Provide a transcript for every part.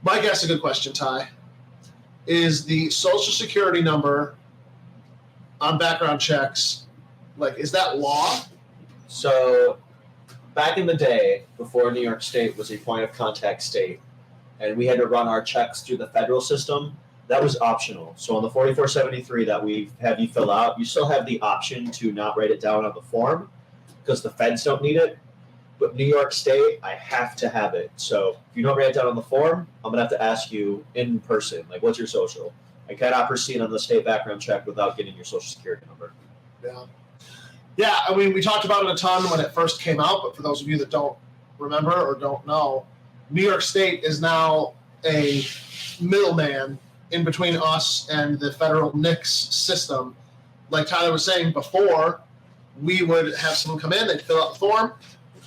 Mike asked a good question, Ty. Is the social security number on background checks, is that law? So back in the day, before New York State was a point of contact state, and we had to run our checks through the federal system, that was optional. So on the 4473 that we have you fill out, you still have the option to not write it down on the form because the feds don't need it. But New York State, I have to have it. So if you don't write it down on the form, I'm going to have to ask you in person, what's your social? I cannot proceed on the state background check without getting your social security number. Yeah. Yeah, I mean, we talked about it a ton when it first came out, but for those of you that don't remember or don't know, New York State is now a middleman in between us and the federal NICS system. Like Tyler was saying before, we would have someone come in, they'd fill out the form,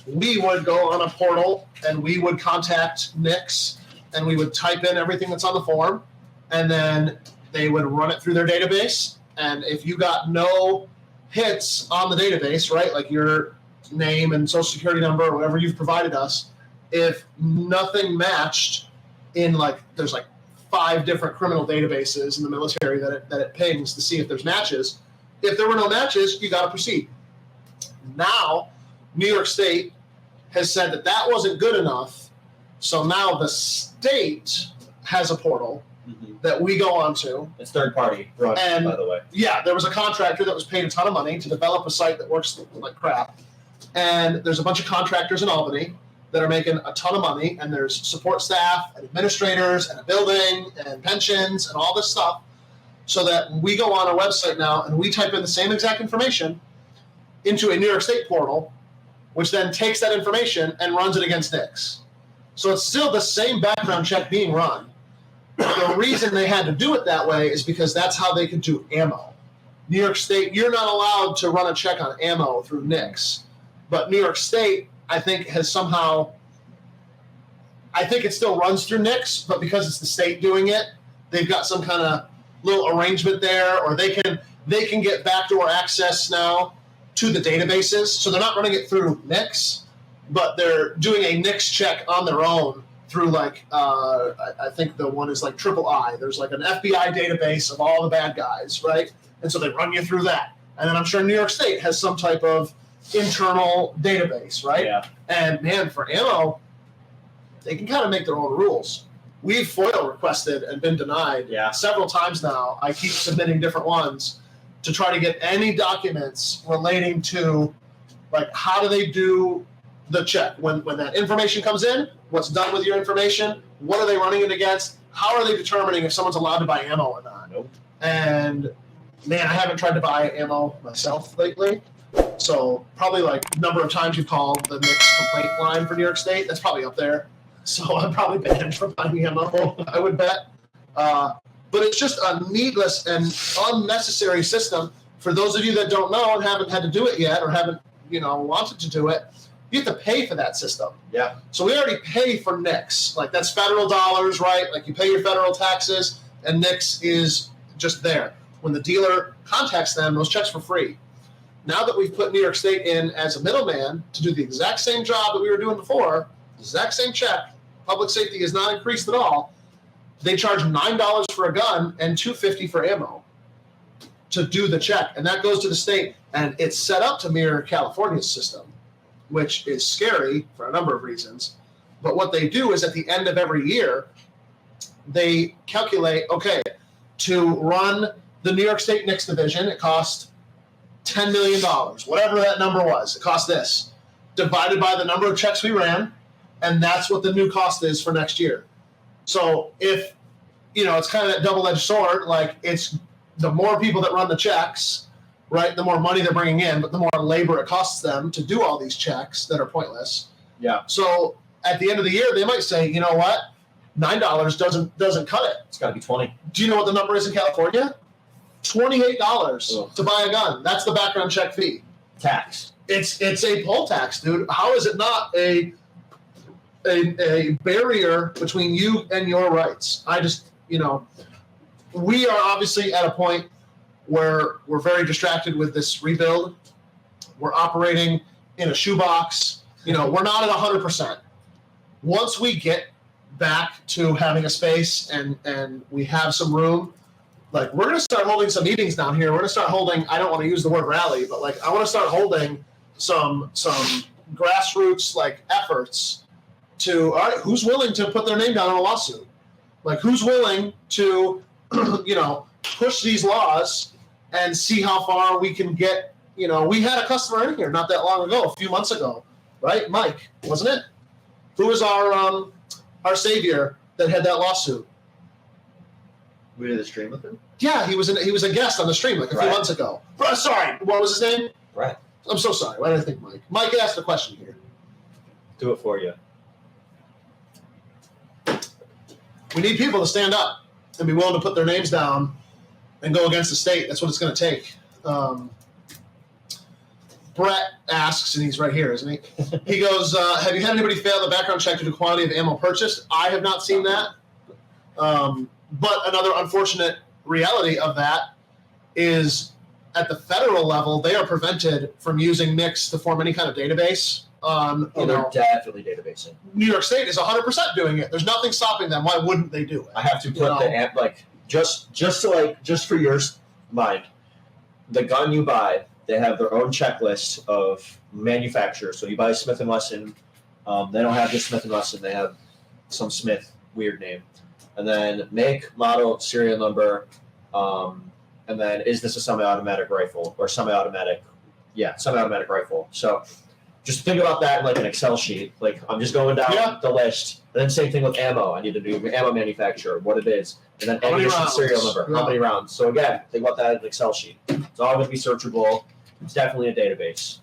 we would go on a portal and we would contact NICS and we would type in everything that's on the form, and then they would run it through their database. And if you got no hits on the database, right, like your name and social security number or whatever you've provided us, if nothing matched in there's 5 different criminal databases in the military that it pings to see if there's matches. If there were no matches, you got to proceed. Now, New York State has said that wasn't good enough, so now the state has a portal that we go onto. It's third party run, by the way. Yeah, there was a contractor that was paid a ton of money to develop a site that works like crap. And there's a bunch of contractors in Albany that are making a ton of money, and there's support staff and administrators and a building and pensions and all this stuff, so that we go on our website now and we type in the same exact information into a New York State portal, which then takes that information and runs it against NICS. So it's still the same background check being run. The reason they had to do it that way is because that's how they could do ammo. New York State, you're not allowed to run a check on ammo through NICS. But New York State, I think, has somehow, I think it still runs through NICS, but because it's the state doing it, they've got some kind of little arrangement there, or they can get backdoor access now to the databases. So they're not running it through NICS, but they're doing a NICS check on their own through I think the one is Triple I. There's an FBI database of all the bad guys, right? And so they run you through that. And then I'm sure New York State has some type of internal database, right? Yeah. And man, for ammo, they can kind of make their own rules. We've FOIL requested and been denied several times now. I keep submitting different ones to try to get any documents relating to how do they do the check when that information comes in, what's done with your information, what are they running it against, how are they determining if someone's allowed to buy ammo or not. Nope. And man, I haven't tried to buy ammo myself lately, so probably number of times you've called the NICS complaint line for New York State, that's probably up there. So I'm probably banned from buying ammo, I would bet. But it's just a needless and unnecessary system. For those of you that don't know and haven't had to do it yet or haven't wanted to do it, you have to pay for that system. Yeah. So we already pay for NICS. That's federal dollars, right? You pay your federal taxes, and NICS is just there. When the dealer contacts them, those checks for free. Now that we've put New York State in as a middleman to do the exact same job that we were doing before, the exact same check, public safety has not increased at all. They charge $9 for a gun and $2.50 for ammo to do the check, and that goes to the state. And it's set up to mirror California's system, which is scary for a number of reasons. But what they do is at the end of every year, they calculate, okay, to run the New York State NICS division, it cost $10 million, whatever that number was. It cost this, divided by the number of checks we ran, and that's what the new cost is for next year. So if, it's kind of that double-edged sword, it's the more people that run the checks, right, the more money they're bringing in, but the more labor it costs them to do all these checks that are pointless. Yeah. So at the end of the year, they might say, you know what, $9 doesn't cut it. It's got to be 20. Do you know what the number is in California? $28 to buy a gun. That's the background check fee. Tax. It's a poll tax, dude. How is it not a barrier between you and your rights? I just, we are obviously at a point where we're very distracted with this rebuild. We're operating in a shoebox. We're not at 100%. Once we get back to having a space and we have some room, like we're gonna start holding some meetings down here. We're gonna start holding, I don't want to use the word rally, but like I want to start holding some grassroots like efforts to, all right, who's willing to put their name down on a lawsuit? Like who's willing to, push these laws and see how far we can get. We had a customer in here not that long ago, a few months ago, right? Mike, wasn't it? Who was our savior that had that lawsuit? We did the stream with him? Yeah, he was a guest on the stream like a few months ago. Sorry, what was his name? Right. I'm so sorry. Why did I think Mike? Mike asked a question here. Do it for you. We need people to stand up and be willing to put their names down and go against the state. That's what it's going to take. Brett asks, and he's right here, isn't he? He goes, have you had anybody fail the background check due to quantity of ammo purchased? I have not seen that. But another unfortunate reality of that is at the federal level, they are prevented from using NICS to form any kind of database. They're definitely databasing. New York State is 100% doing it. There's nothing stopping them. Why wouldn't they do it? I have to put the amp, just for your mind, the gun you buy, they have their own checklist of manufacturers. So you buy Smith & Wesson, they don't have just Smith & Wesson, they have some Smith weird name. And then make, model, serial number, and then is this a semi-automatic rifle or semi-automatic rifle. So just think about that in like an Excel sheet. Like I'm just going down the list. And then same thing with ammo. I need to do ammo manufacturer, what it is, and then ammunition serial number, how many rounds. So again, think about that in an Excel sheet. It's all going to be searchable. It's definitely a database.